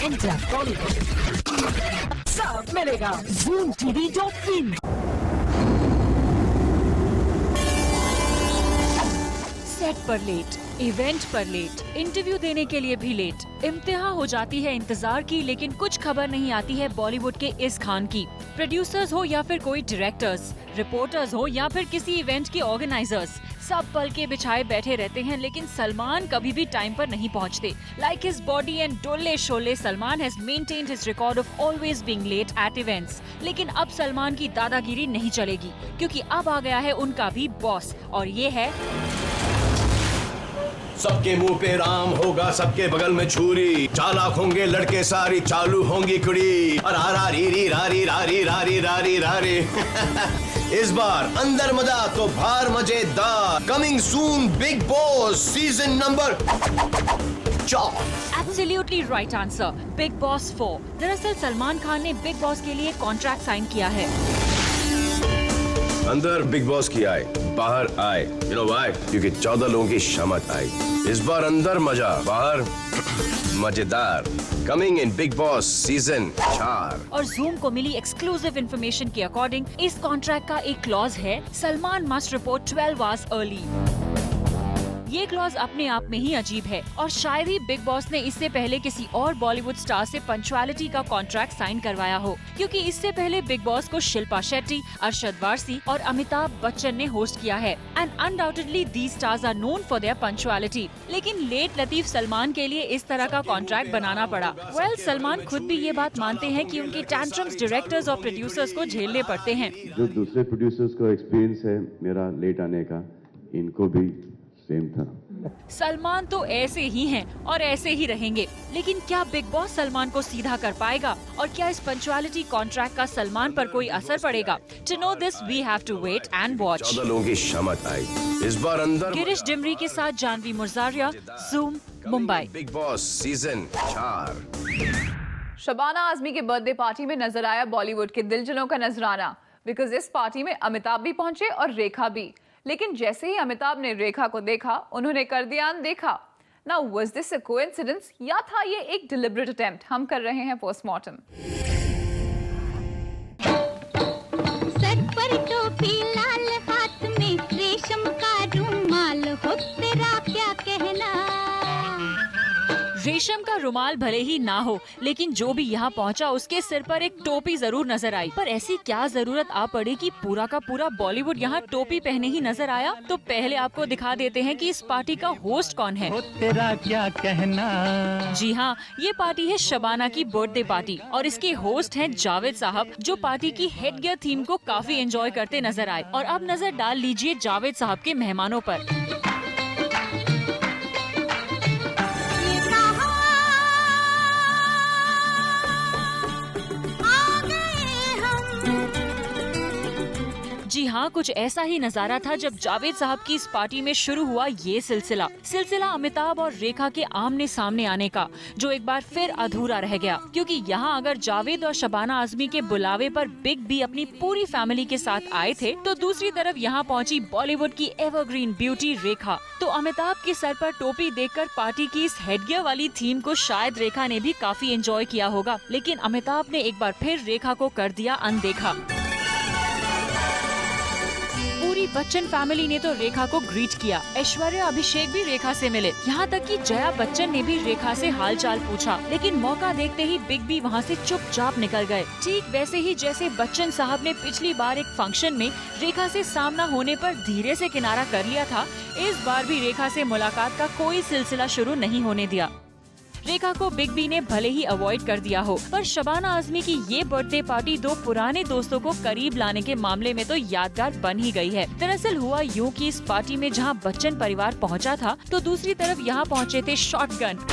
Enter Bollywood सब मिलेगा zoomtv.in। Set पर लेट, इवेंट पर लेट, इंटरव्यू देने के लिए भी लेट। इम्तिहा हो जाती है इंतजार की, लेकिन कुछ खबर नहीं आती है बॉलीवुड के इस खान की। प्रोड्यूसर्स हो या फिर कोई डायरेक्टर्स, रिपोर्टर्स हो या फिर किसी इवेंट के ऑर्गेनाइजर्स, सब पल के बिछाए बैठे रहते हैं, लेकिन सलमान कभी भी टाइम पर नहीं पहुंचते। लाइक हिज बॉडी एंड डोले शोले, Salman has maintained his record of always being late at events. लेकिन अब सलमान की दादागिरी नहीं चलेगी, क्योंकि अब आ गया है उनका भी बॉस, और ये है सबके मुंह पे राम होगा, सबके बगल में छुरी, चालाक होंगे लड़के सारी चालू होंगी कुड़ी, और आरा री री रारी रारी रारी रारी रारी। इस बार अंदर मजा तो बाहर मजेदार। Coming soon big Boss season number 4। Absolutely right answer, big boss 4। दरअसल सलमान खान ने बिग बॉस के लिए कॉन्ट्रैक्ट साइन किया है। अंदर बिग बॉस की आए, बाहर आए। You know why? क्योंकि 14 लोगों की शामत आई। इस बार अंदर मजा, बाहर मजेदार। Coming in big Boss season 4। और जूम को मिली एक्सक्लूसिव इंफॉर्मेशन के अकॉर्डिंग इस कॉन्ट्रैक्ट का एक क्लॉज है, Salman must report 12 hours early. ये क्लॉज अपने आप में ही अजीब है, और शायद ही बिग बॉस ने इससे पहले किसी और बॉलीवुड स्टार से पंक्चुअलिटी का कॉन्ट्रैक्ट साइन करवाया हो, क्योंकि इससे पहले बिग बॉस को शिल्पा शेट्टी, अरशद वारसी और अमिताभ बच्चन ने होस्ट किया है, and undoubtedly these stars are known for their punctuality. लेकिन लेट लतीफ सलमान के लिए इस तरह का कॉन्ट्रैक्ट बनाना पड़ा। वेल, सलमान खुद भी ये बात मानते हैं कि उनके टैंट्रम्स डायरेक्टर्स और प्रोड्यूसर्स को झेलने पड़ते हैं। जो दूसरे प्रोड्यूसर्स को एक्सपीरियंस है मेरा लेट आने का, इनको भी सेम था। सलमान तो ऐसे ही हैं और ऐसे ही रहेंगे, लेकिन क्या बिग बॉस सलमान को सीधा कर पाएगा, और क्या इस पंक्चुअलिटी कॉन्ट्रैक्ट का सलमान पर कोई असर पड़ेगा? To know this we have to wait and watch. 14 लोगों की शामत आई। इस बार अंदर गिरीश डिमरी के साथ Janvi Murjaria, zoom, Mumbai. Bigg Boss season 4। Shabana Azmi के बर्थडे पार्टी में नजर आया बॉलीवुड के दिलजनों का नजराना, बिकॉज इस पार्टी में अमिताभ भी पहुंचे और रेखा भी। लेकिन जैसे ही अमिताभ ने रेखा को देखा, उन्होंने कर दिया अनदेखा। Now was this a coincidence या था ये एक डिलिबरेट अटेम्प्ट? हम कर रहे हैं पोस्टमार्टम। सर पर टोपी, लाल हाथ में रेशम का रुमाल, हो तेरा क्या कहना। रेशम का रुमाल भले ही ना हो, लेकिन जो भी यहाँ पहुँचा उसके सिर पर एक टोपी जरूर नजर आई। पर ऐसी क्या जरूरत आ पड़ी कि पूरा का पूरा बॉलीवुड यहाँ टोपी पहने ही नजर आया? तो पहले आपको दिखा देते हैं कि इस पार्टी का होस्ट कौन है। तेरा क्या कहना। जी हाँ, ये पार्टी है शबाना की बर्थडे पार्टी, और इसके होस्ट हैं जावेद साहब, जो पार्टी की हेड गियर थीम को काफी एंजॉय करते नजर आए। और अब नजर डाल लीजिए जावेद साहब के मेहमानों पर। जी हाँ, कुछ ऐसा ही नजारा था जब जावेद साहब की इस पार्टी में शुरू हुआ ये सिलसिला अमिताभ और रेखा के आमने सामने आने का, जो एक बार फिर अधूरा रह गया। क्योंकि यहाँ अगर जावेद और शबाना आजमी के बुलावे पर बिग बी अपनी पूरी फैमिली के साथ आए थे, तो दूसरी तरफ यहाँ पहुँची बॉलीवुड की एवरग्रीन ब्यूटी रेखा। तो अमिताभ के सर पर टोपी देखकर पार्टी की इस हेडगियर वाली थीम को शायद रेखा ने भी काफी एंजॉय किया होगा, लेकिन अमिताभ ने एक बार फिर रेखा को कर दिया अनदेखा। पूरी बच्चन फैमिली ने तो रेखा को ग्रीट किया, ऐश्वर्या अभिषेक भी रेखा से मिले, यहाँ तक कि जया बच्चन ने भी रेखा से हालचाल पूछा। लेकिन मौका देखते ही बिग बी वहाँ से चुपचाप निकल गए, ठीक वैसे ही जैसे बच्चन साहब ने पिछली बार एक फंक्शन में रेखा से सामना होने पर धीरे से किनारा कर लिया था। इस बार भी रेखा से मुलाकात का कोई सिलसिला शुरू नहीं होने दिया। रेखा को बिग बी ने भले ही अवॉइड कर दिया हो, पर शबाना आजमी की ये बर्थडे पार्टी दो पुराने दोस्तों को करीब लाने के मामले में तो यादगार बन ही गई है। दरअसल हुआ यूं कि इस पार्टी में जहां बच्चन परिवार पहुंचा था, तो दूसरी तरफ यहां पहुंचे थे शॉटगन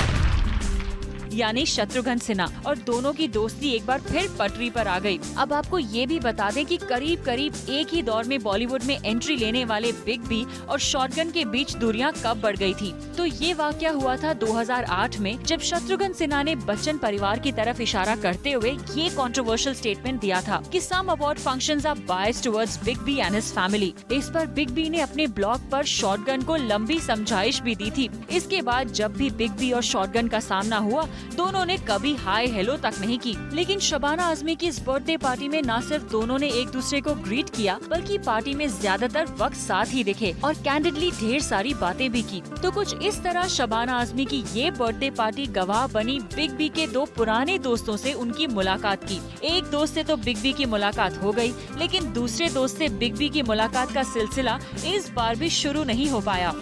यानी शत्रुघ्न सिन्हा, और दोनों की दोस्ती एक बार फिर पटरी पर आ गई। अब आपको ये भी बता दें कि करीब करीब एक ही दौर में बॉलीवुड में एंट्री लेने वाले बिग बी और शॉटगन के बीच दूरियां कब बढ़ गई थी। तो ये वाकया हुआ था 2008 में, जब शत्रुघ्न सिन्हा ने बच्चन परिवार की तरफ इशारा करते हुए ये कंट्रोवर्शियल स्टेटमेंट दिया था कि some award functions are biased towards Big B and his family. इस पर बिग बी ने अपने ब्लॉग पर शॉटगन को लंबी समझाइश भी दी थी। इसके बाद जब भी बिग बी और शॉटगन का सामना हुआ दोनों ने कभी हाय हेलो तक नहीं की। लेकिन शबाना आजमी की इस बर्थडे पार्टी में न सिर्फ दोनों ने एक दूसरे को ग्रीट किया, बल्कि पार्टी में ज्यादातर वक्त साथ ही दिखे और कैंडिडली ढेर सारी बातें भी की। तो कुछ इस तरह शबाना आजमी की ये बर्थडे पार्टी गवाह बनी बिग बी के दो पुराने दोस्तों से उनकी मुलाकात की। एक दोस्त से तो बिग बी की मुलाकात हो गई, लेकिन दूसरे दोस्त से बिग बी की मुलाकात का सिलसिला इस बार भी शुरू नहीं हो पाया।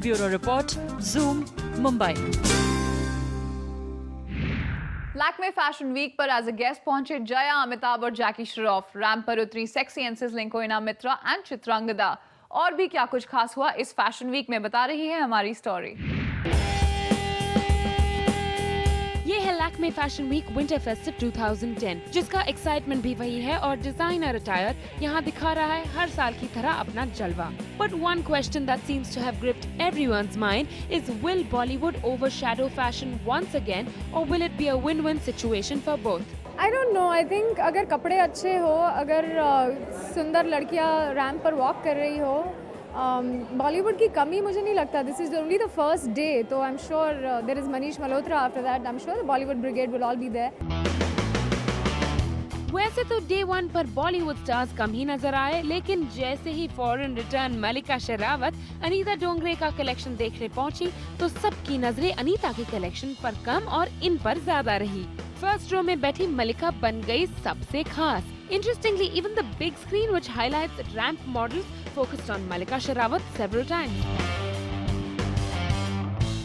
Bureau report, Zoom, Mumbai. Lakme fashion week पर एज अ गेस्ट पहुंचे जया, अमिताभ और जैकी श्रॉफ। रैंप पर उतरी sexy and sizzling Koena Mitra and Chitrangada. और भी क्या कुछ खास हुआ इस फैशन वीक में, बता रही है हमारी स्टोरी। ये है Lakme fashion week winter festive 2010, जिसका एक्साइटमेंट भी वही है और डिजाइनर अटायर यहाँ दिखा रहा है हर साल की तरह अपना जलवा। But one question that seems to have gripped everyone's mind is, will Bollywood overshadow fashion once again, or will it be a win-win situation for both? I don't know. I think अगर कपड़े अच्छे हो, अगर सुंदर लड़कियाँ ramp पर walk कर रही हो, बॉलीवुड की कमी मुझे नहीं लगता। This is only the first day, तो I am sure there is Manish Malhotra after that. I am sure the Bollywood brigade will all be there. वैसे तो डे 1 पर बॉलीवुड स्टार्स कम ही नजर आए, लेकिन जैसे ही फॉरेन रिटर्न मलिका शेरावत अनीता डोंगरे का कलेक्शन देखने पहुंची, तो सबकी नजरें अनीता के कलेक्शन पर कम और इन पर ज्यादा रही। फर्स्ट रो में बैठी मलिका बन गई सबसे खास। Interestingly, even the big screen which highlights ramp models focused on Malika Sherawat several times.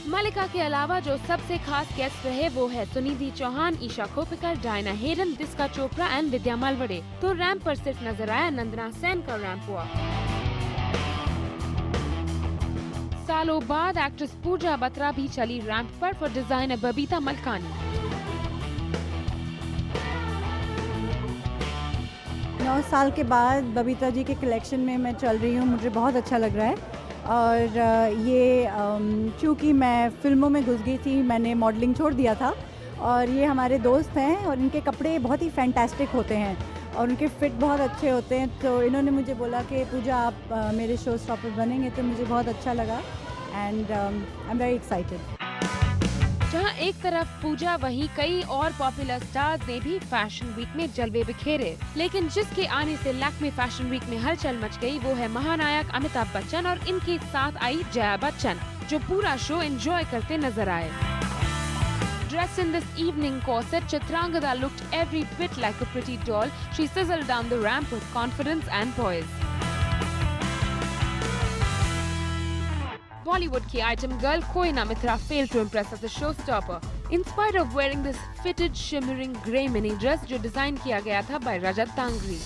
मलिका के अलावा जो सबसे खास गेस्ट रहे वो है सुनिधि चौहान, ईशा खोपकर, डायना हेडन, दिस्का चोपड़ा एंड विद्या मलवड़े। तो रैंप पर सिर्फ नजर आया नंदना सेन का रैंप हुआ। सालों बाद एक्ट्रेस पूजा बत्रा भी चली रैंप पर फॉर डिजाइनर बबीता मलकानी। 9 साल के बाद बबीता जी के कलेक्शन में मैं चल रही हूँ, मुझे बहुत अच्छा लग रहा है। और ये चूँकि मैं फिल्मों में घुस गई थी, मैंने मॉडलिंग छोड़ दिया था, और ये हमारे दोस्त हैं और इनके कपड़े बहुत ही फैंटास्टिक होते हैं और उनके फिट बहुत अच्छे होते हैं। तो इन्होंने मुझे बोला कि पूजा आप मेरे शो स्टॉपर बनेंगे, तो मुझे बहुत अच्छा लगा and I am very excited. जहां एक तरफ पूजा, वहीं कई और पॉपुलर स्टार्स ने भी फैशन वीक में जलवे बिखेरे। लेकिन जिसके आने से लैक्मे फैशन वीक में हलचल मच गई वो है महानायक अमिताभ बच्चन और इनके साथ आई जया बच्चन, जो पूरा शो एंजॉय करते नजर आए। Dressed in this evening corset, Chitrangada looked every bit like a pretty doll. She sizzled down the ramp with confidence and poise. Bollywood की item girl Koina Mitra failed to impress as a showstopper. In spite of wearing this fitted, shimmering grey mini dress जो design किया गया था by Rajat Tangri.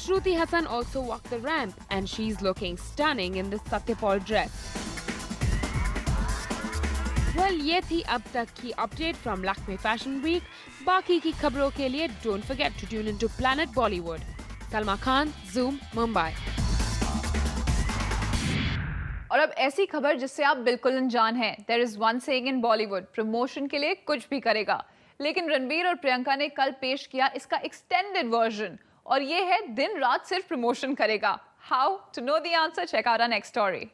Shruti Hassan also walked the ramp and she's looking stunning in this Satyapal dress. Well, ये थी अब तक की update from Lakme Fashion Week. बाकी की खबरों के लिए don't forget to tune into Planet Bollywood. Salma Khan, Zoom, Mumbai. और अब ऐसी खबर जिससे आप बिल्कुल अनजान हैं। There is one saying in Bollywood, promotion के लिए कुछ भी करेगा। लेकिन रणबीर और प्रियंका ने कल पेश किया इसका एक्सटेंडेड वर्जन, और ये है दिन रात सिर्फ प्रमोशन करेगा। How? To know the answer, check out our next story.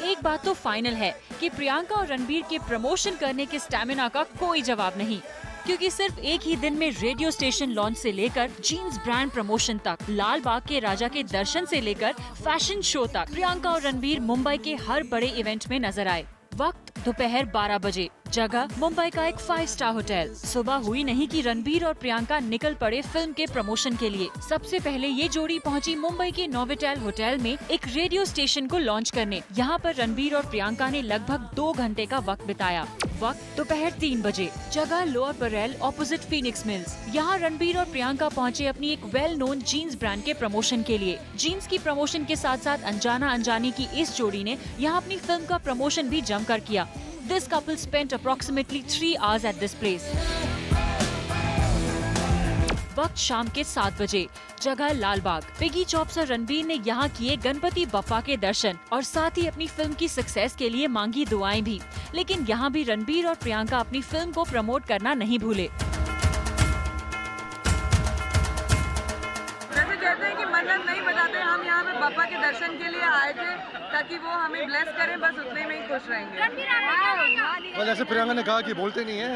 एक बात तो फाइनल है कि प्रियंका और रणबीर के प्रमोशन करने के स्टैमिना का कोई जवाब नहीं, क्योंकि सिर्फ एक ही दिन में रेडियो स्टेशन लॉन्च से लेकर जीन्स ब्रांड प्रमोशन तक, लाल बाग के राजा के दर्शन से लेकर फैशन शो तक, प्रियंका और रणबीर मुंबई के हर बड़े इवेंट में नजर आए। वक्त दोपहर 12 बजे, जगह मुंबई का एक 5 स्टार होटल। सुबह हुई नहीं कि रणबीर और प्रियंका निकल पड़े फिल्म के प्रमोशन के लिए। सबसे पहले ये जोड़ी पहुंची मुंबई के नोवोटेल होटल में एक रेडियो स्टेशन को लॉन्च करने। यहाँ पर रणबीर और प्रियंका ने लगभग 2 घंटे का वक्त बिताया। वक्त दोपहर 3 बजे, जगह lower Barail opposite Phoenix mills. यहाँ रणबीर और प्रियंका पहुँचे अपनी एक वेल नोन जीन्स ब्रांड के प्रमोशन के लिए। जीन्स की प्रमोशन के साथ साथ अनजाना अनजानी की इस जोड़ी ने यहाँ अपनी फिल्म का प्रमोशन भी जमकर किया। This couple spent approximately 3 hours at this place. वक्त शाम के 7 बजे, जगह लाल बाग। पिगी चॉप्स और रणबीर ने यहाँ किए गणपति बप्पा के दर्शन और साथ ही अपनी फिल्म की सक्सेस के लिए मांगी दुआएं भी। लेकिन यहाँ भी रणबीर और प्रियंका अपनी फिल्म को प्रमोट करना नहीं भूले। मन्नत नहीं बताते, हम यहाँ पे पापा के दर्शन के लिए आए थे ताकि वो हमें ब्लेस करें, बस उतने में ही खुश रहेंगे। बस जैसे प्रियंका ने कहा कि बोलते नहीं है,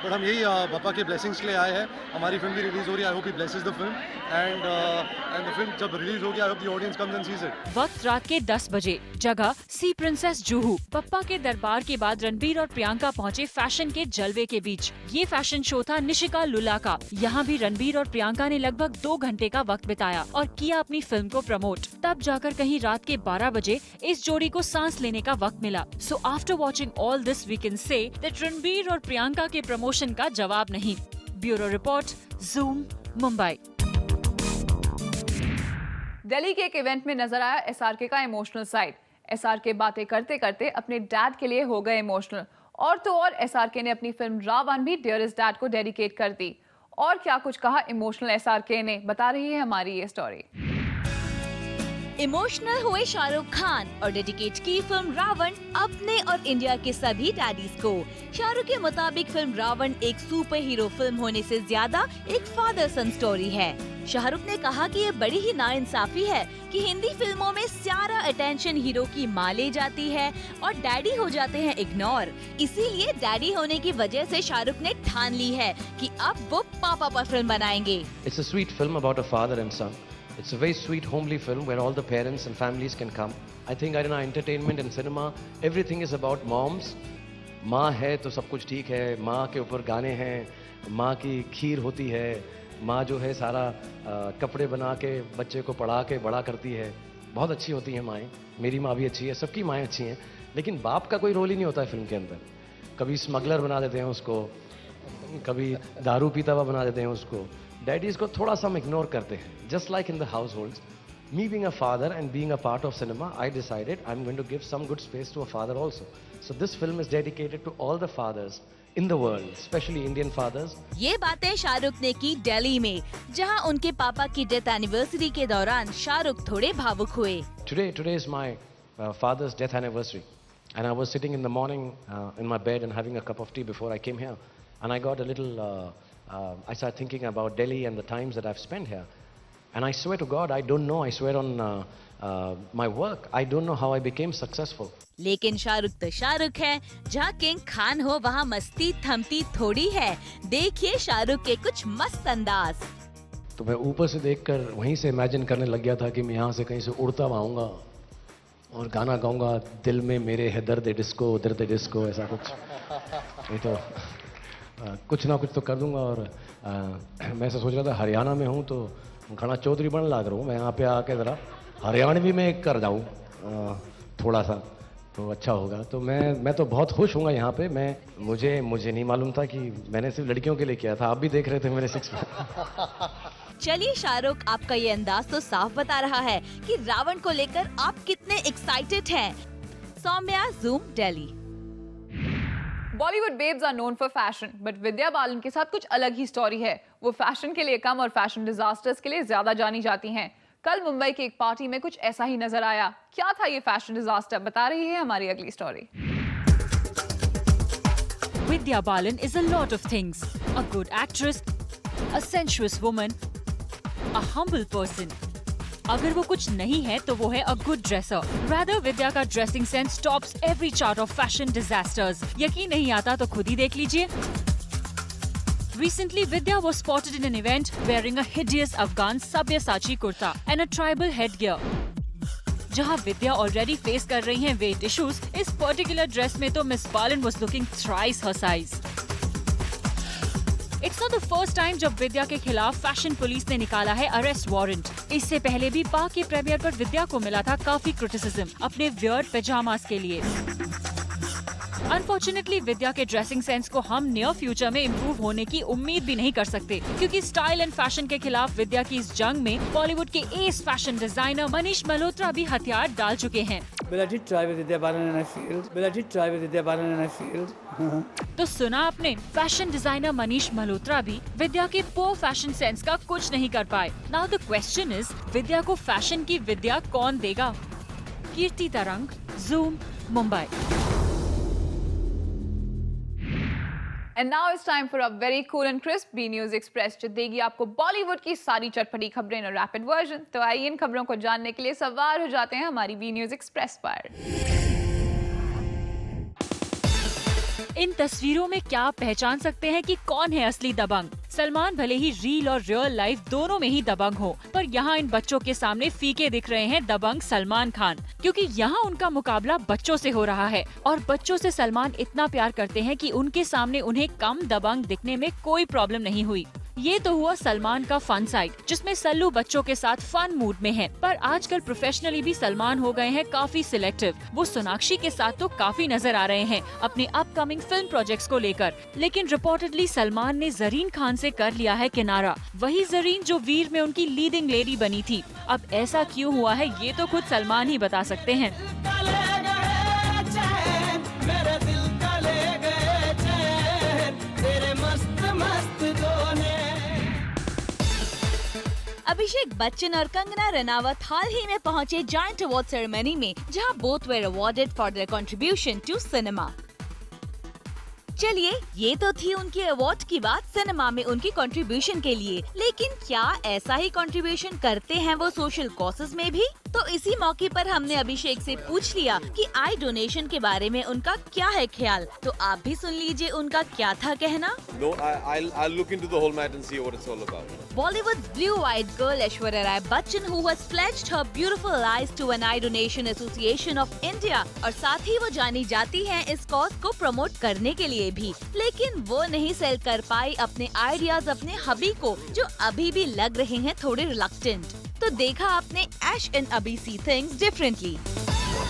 बट हम यही पापा के ब्लेसिंग्स के लिए आए हैं। हमारी फिल्म भी रिलीज हो रही है, I hope he blesses the film and the film जब रिलीज होगी I hope the audience comes and sees it. वक्त रात के 10 बजे, जगह सी प्रिंसेस जुहू। पप्पा के दरबार के बाद रणबीर और प्रियंका पहुंचे फैशन के जलवे के बीच। ये फैशन शो था निशिका लुला का। यहाँ भी रणबीर और प्रियंका ने लगभग 2 घंटे का वक्त बिताया और किया अपनी फिल्म को प्रमोट। तब जाकर कहीं रात के 12 बजे इस जोड़ी को सांस लेने का वक्त मिला। So after watching all this we can say that Ranbir और प्रियंका के प्रमोशन का जवाब नहीं। Bureau report, Zoom, Mumbai. Delhi के एक इवेंट में नजर आया एसआरके का इमोशनल साइड। एसआरके बातें करते करते अपने डैड के लिए हो गए इमोशनल। और तो और एसआरके ने अपनी फिल्म रावण भी डियरेस्ट डैड को डेडिकेट कर दी। और क्या कुछ कहा इमोशनल एसआरके ने, बता रही है हमारी ये स्टोरी। इमोशनल हुए शाहरुख खान और डेडिकेट की फिल्म रावण अपने और इंडिया के सभी डैडीज को। शाहरुख के मुताबिक फिल्म रावण एक सुपर हीरो फिल्म होने से ज्यादा एक फादर सन स्टोरी है। शाहरुख ने कहा कि ये बड़ी ही नाइंसाफी है कि हिंदी फिल्मों में सारा अटेंशन हीरो की माँ ले जाती है और डैडी हो जाते हैं इग्नोर। इसीलिए डैडी होने की वजह से शाहरुख ने ठान ली है कि अब वो पापा पर फिल्म बनाएंगे। It's a sweet film about a father and son. It's a very sweet homely film where all the parents and families can come. I think in our entertainment and cinema everything is about moms. माँ है तो सब कुछ ठीक है, माँ के ऊपर गाने हैं, माँ की खीर होती है, माँ जो है सारा कपड़े बना के बच्चे को पढ़ा के बड़ा करती है। बहुत अच्छी होती हैं माएँ, मेरी माँ भी अच्छी है, सबकी माएँ अच्छी हैं, लेकिन बाप का कोई रोल ही नहीं होता है फिल्म के अंदर। कभी स्मगलर बना देते हैं उसको, कभी दारू पीता हुआ बना देते हैं उसको। डैडीज को थोड़ा सा हम इग्नोर करते हैं। Just like in the house holds, me being a father and being a part of cinema, I decided I'm going to give some good space to a father also. So this film is dedicated to all the fathers in the world, especially Indian fathers. ये बातें शाहरुख ने की दिल्ली में, जहां उनके पापा की death anniversary के दौरान शाहरुख थोड़े भावुक हुए। Today is my father's death anniversary, and I was sitting in the morning in my bed and having a cup of tea before I came here, and I got a little. I started thinking about Delhi and the times that I've spent here, and I swear to God, I don't know. I swear on my work, I don't know how I became successful. लेकिन शाहरुख तो शाहरुख है, जहाँ king Khan हो वहाँ मस्ती थमती थोड़ी है। देखिए शाहरुख के कुछ मस्त अंदाज। तो मैं ऊपर से देखकर वहीं से इमेजिन करने लग गया था कि मैं यहाँ से कहीं से उड़ता हुआ आऊँगा और गाना गाऊंगा, दिल में मेरे है दर्द डिस्को, ऐसा कुछ। नहीं तो कुछ ना कुछ तो कर दूंगा। और मैं ऐसा सोच रहा था, हरियाणा में हूँ तो घना चौधरी बन लग रहा हूँ, मैं यहाँ पे आके ज़रा हरियाणवी में कर जाऊँ थोड़ा सा, तो अच्छा होगा। तो मैं तो बहुत खुश हूँगा यहाँ पे। मुझे नहीं मालूम था कि मैंने सिर्फ लड़कियों के लिए किया था। आप भी देख रहे थे मेरे 6 चलिए शाहरुख, आपका ये अंदाज तो साफ बता रहा है कि रावण को लेकर आप कितने एक्साइटेड हैं। Saumya, zoom, Delhi. Bollywood babes are known for fashion, but Vidya Balan के साथ कुछ अलग ही स्टोरी है। वो फैशन के लिए कम और फैशन डिजास्टर्स के लिए ज्यादा जानी जाती हैं। कल मुंबई की एक पार्टी में कुछ ऐसा ही नजर आया। क्या था ये फैशन डिजास्टर, बता रही है हमारी अगली story. Vidya Balan is a lot of things. A good actress, a sensuous woman, a humble person. अगर वो कुछ नहीं है तो वो है a good dresser. Rather, विद्या का dressing sense tops every chart of fashion disasters. यकीन नहीं आता तो खुद ही देख लीजिए। Recently, Vidya was spotted in an event wearing a hideous Afghan Sabyasachi kurta and a tribal headgear. जहां विद्या ऑलरेडी फेस कर रही हैं वेट इश्यूज, इस पर्टिकुलर ड्रेस में तो miss Balan was looking thrice her size. It's not the first time जब विद्या के खिलाफ फैशन पुलिस ने निकाला है अरेस्ट वारंट। इससे पहले भी पा के प्रीमियर पर विद्या को मिला था काफी क्रिटिसिज्म अपने वियर्ड पैजामास के लिए। अनफॉर्चुनेटली विद्या के ड्रेसिंग सेंस को हम नियर फ्यूचर में इम्प्रूव होने की उम्मीद भी नहीं कर सकते, क्योंकि स्टाइल एंड फैशन के खिलाफ विद्या की इस जंग में बॉलीवुड के S fashion designer Manish Malhotra भी हथियार डाल चुके हैं। तो सुना आपने, फैशन डिजाइनर मनीष मल्होत्रा भी विद्या के पोर फैशन सेंस का कुछ नहीं कर पाए। नाउ द क्वेश्चन इज, विद्या को फैशन की विद्या कौन देगा? कीर्ति तरंग, zoom, Mumbai. And now it's time for a very cool and crisp B News Express जो देगी आपको बॉलीवुड की सारी चटपटी खबरें इन रैपिड वर्जन। तो आइए इन खबरों को जानने के लिए सवार हो जाते हैं हमारी B News Express पर। इन तस्वीरों में क्या आप पहचान सकते हैं कि कौन है असली दबंग? सलमान भले ही रील और रियल लाइफ दोनों में ही दबंग हो, पर यहाँ इन बच्चों के सामने फीके दिख रहे हैं दबंग सलमान खान, क्योंकि यहाँ उनका मुकाबला बच्चों से हो रहा है और बच्चों से सलमान इतना प्यार करते हैं कि उनके सामने उन्हें कम दबंग दिखने में कोई प्रॉब्लम नहीं हुई। ये तो हुआ सलमान का फन साइड, जिसमें सल्लू बच्चों के साथ फन मूड में है, पर आजकल प्रोफेशनली भी सलमान हो गए हैं काफी सिलेक्टिव। वो सोनाक्षी के साथ तो काफी नजर आ रहे हैं अपने अपकमिंग फिल्म प्रोजेक्ट्स को लेकर, लेकिन रिपोर्टेडली सलमान ने जरीन खान से कर लिया है किनारा, वही जरीन जो वीर में उनकी लीडिंग लेडी बनी थी। अब ऐसा क्यों हुआ है ये तो खुद सलमान ही बता सकते हैं। अभिषेक बच्चन और कंगना रनावत हाल ही में पहुंचे जायंट अवार्ड सेरेमनी में, जहां both were awarded for their contribution to cinema. चलिए, ये तो थी उनके अवार्ड की बात सिनेमा में उनकी कंट्रीब्यूशन के लिए, लेकिन क्या ऐसा ही कंट्रीब्यूशन करते हैं वो सोशल कॉजेज में भी? तो इसी मौके पर हमने अभिषेक से पूछ लिया कि आई डोनेशन के बारे में उनका क्या है ख्याल। तो आप भी सुन लीजिए उनका क्या था कहना। I'll look into the whole matter and see what it's all about. Bollywood's blue-eyed girl Aishwarya Rai Bachchan, who has pledged her beautiful eyes to an eye donation association of India, और साथ ही वो जानी जाती हैं इस cause को promote करने के लिए भी, लेकिन वो नहीं सेल कर पाई अपने आइडियाज अपने हबी को, जो अभी भी लग रहे हैं थोड़े रिलक्टेंट। तो देखा आपने ऐश एंड अभी सी थिंग्स डिफरेंटली।